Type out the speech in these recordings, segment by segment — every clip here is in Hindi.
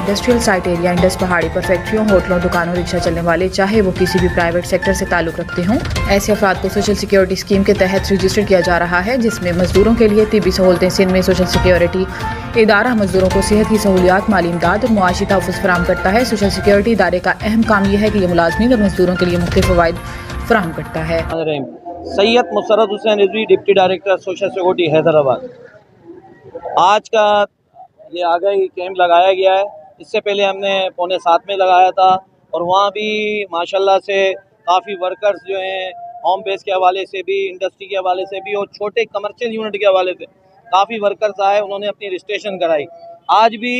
इंडस्ट्रियल साइट एरिया, इंडस पहाड़ी पर फैक्ट्रियों, होटलों, दुकानों, रिक्शा चलने वाले, चाहे वो किसी भी प्राइवेट सेक्टर से ताल्लुक रखते हों, ऐसे अफराद को सोशल सिक्योरिटी स्कीम के तहत रजिस्टर किया जा रहा है, जिसमें मजदूरों के लिए तिब्बी सहूलतें। सिंध में सोशल सिक्योरिटी इदारा मजदूरों को सेहत की सहूलियात, माली इमदाद और मुआशी तहफ़्फ़ुज़ फराहम करता है। सोशल सिक्योरिटी इदारे का अहम काम यह है कि यह मुलाजमीन और मजदूरों के लिए मुख्तलिफ फ़वाइद फराहम करता है। Syed Musarrat Hussain Rizvi, deputy director social security Hyderabad. आज का ये आगाही कैंप लगाया गया है। इससे पहले हमने 6:45 में लगाया था और वहाँ भी माशाल्लाह से काफ़ी वर्कर्स जो हैं होम बेस के हवाले से भी, इंडस्ट्री के हवाले से भी और छोटे कमर्शियल यूनिट के हवाले से काफ़ी वर्कर्स आए, उन्होंने अपनी रजिस्ट्रेशन कराई। आज भी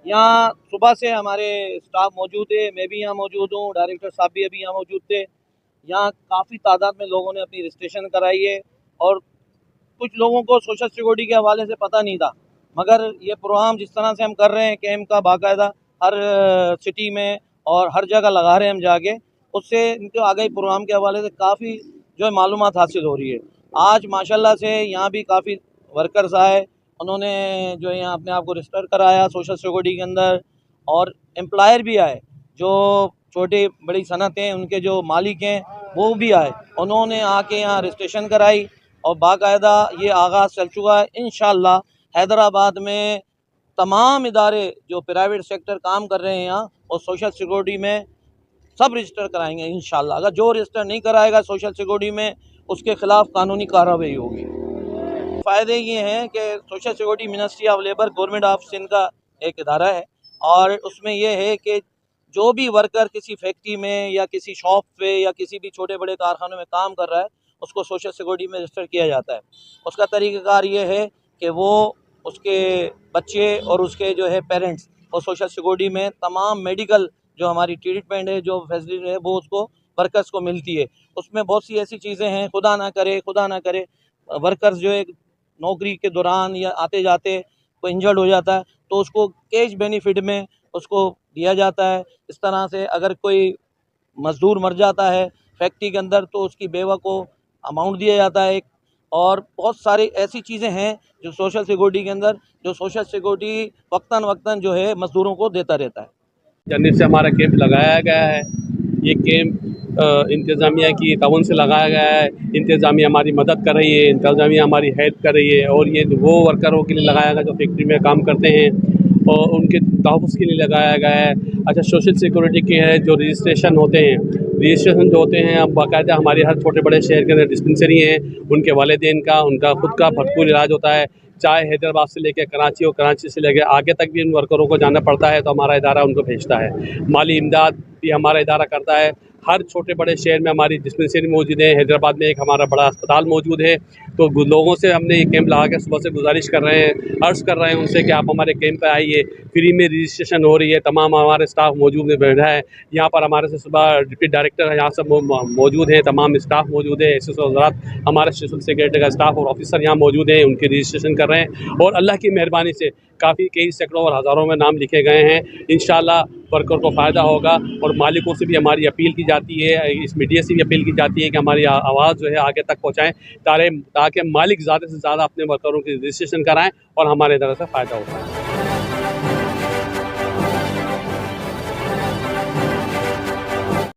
यहाँ सुबह से हमारे स्टाफ मौजूद है, मैं भी यहाँ मौजूद हूँ, डायरेक्टर साहब भी अभी यहाँ मौजूद थे। यहाँ काफ़ी तादाद में लोगों ने अपनी रजिस्ट्रेशन कराई है और कुछ लोगों को सोशल सिक्योरिटी के हवाले से पता नहीं था, मगर ये प्रोग्राम जिस तरह से हम कर रहे हैं कैंप का बाकायदा हर सिटी में और हर जगह लगा रहे हैं हम जाके, उससे इनके आगे प्रोग्राम के हवाले से काफ़ी जो है मालूमात हासिल हो रही है। आज माशाल्लाह से यहाँ भी काफ़ी वर्कर्स आए, उन्होंने जो है यहाँ अपने आप को रजिस्टर कराया सोशल सिक्योरिटी के अंदर, और एम्प्लॉयर भी आए, जो छोटी बड़ी सनतें उनके जो मालिक हैं वो भी आए, उन्होंने आके यहाँ रजिस्ट्रेशन कराई और बाकायदा ये आगाज़ चल चुका है। इंशाअल्लाह हैदराबाद में तमाम इदारे जो प्राइवेट सेक्टर काम कर रहे हैं यहाँ और सोशल सिक्योरिटी में सब रजिस्टर कराएंगे इंशाअल्लाह। अगर जो रजिस्टर नहीं कराएगा सोशल सिक्योरिटी में, उसके ख़िलाफ़ कानूनी कार्रवाई होगी। फ़ायदे ये हैं कि social security ministry of labour government of Sindh का एक इदारा है और उसमें यह है कि जो भी वर्कर किसी फैक्ट्री में या किसी शॉप पे या किसी भी छोटे बड़े कारखानों में काम कर रहा है, उसको सोशल सिक्योरिटी में रजिस्टर किया जाता है। उसका तरीक़ाकार ये है कि वो उसके बच्चे और उसके जो है पेरेंट्स और सोशल सिक्योरिटी में तमाम मेडिकल जो हमारी ट्रीटमेंट है, जो फैसिलिटी है, वो उसको वर्कर्स को मिलती है। उसमें बहुत सी ऐसी चीज़ें हैं, खुदा ना करे वर्कर्स जो है नौकरी के दौरान या आते जाते कोई इंजर्ड हो जाता है तो उसको कैश बेनिफिट में उसको दिया जाता है। इस तरह से अगर कोई मज़दूर मर जाता है फैक्ट्री के अंदर तो उसकी बेवा को अमाउंट दिया जाता है और बहुत सारी ऐसी चीज़ें हैं जो सोशल सिक्योरिटी के अंदर, जो सोशल सिक्योरिटी वक्तन जो है मज़दूरों को देता रहता है। जानिब से हमारा कैंप लगाया गया है। ये कैंप इंतज़ामिया की ताउन से लगाया गया है। इंतज़ामिया हमारी मदद कर रही है, इंतज़ामिया हमारी हेल्प कर रही है और ये वो वर्करों के लिए लगाया गया जो फैक्ट्री में काम करते हैं और उनके तहफ़्फ़ुज़ के लिए लगाया गया है। अच्छा, सोशल सिक्योरिटी के है जो रजिस्ट्रेशन होते हैं, रजिस्ट्रेशन जो होते हैं अब बाकायदा हमारे हर छोटे बड़े शहर के अंदर डिस्पेंसरी हैं, उनके वालिदैन का उनका ख़ुद का भरपूर इलाज होता है। चाहे हैदराबाद से लेकर कराची और कराची से लेकर आगे तक भी उन वर्करों को जाना पड़ता है तो हमारा इदारा उनको भेजता है। माली इमदाद भी हमारा इदारा करता है। हर छोटे बड़े शहर में हमारी डिस्पेंसरी मौजूद है। हैदराबाद में एक हमारा बड़ा अस्पताल मौजूद है। तो लोगों से हमने ये कैंप लगा के सुबह से गुजारिश कर रहे हैं, अर्ज़ कर रहे हैं उनसे कि आप हमारे कैंप पे आइए। फ्री में रजिस्ट्रेशन हो रही है, तमाम हमारे स्टाफ मौजूद बैठा है यहाँ पर। हमारे से सुबह डिप्टी डायरेक्टर यहाँ सब मौजूद हैं, तमाम स्टाफ मौजूद है, एसएसओ हज़रात, हमारे सोशल सिक्योरिटी का स्टाफ और ऑफिसर यहाँ मौजूद हैं, उनकी रजिस्ट्रेशन कर रहे हैं और अल्लाह की मेहरबानी से कई सैकड़ों और हज़ारों में नाम लिखे गए हैं। इंशाअल्लाह वर्कर को फ़ायदा होगा और मालिकों से भी हमारी अपील की जाती है, इस मीडिया से भी अपील की जाती है कि हमारी आवाज़ जो है आगे तक पहुँचाएँ ताकि मालिक ज़्यादा से ज़्यादा अपने वर्करों की रजिस्ट्रेशन कराएँ और हमारे तरफ से फ़ायदा होता है।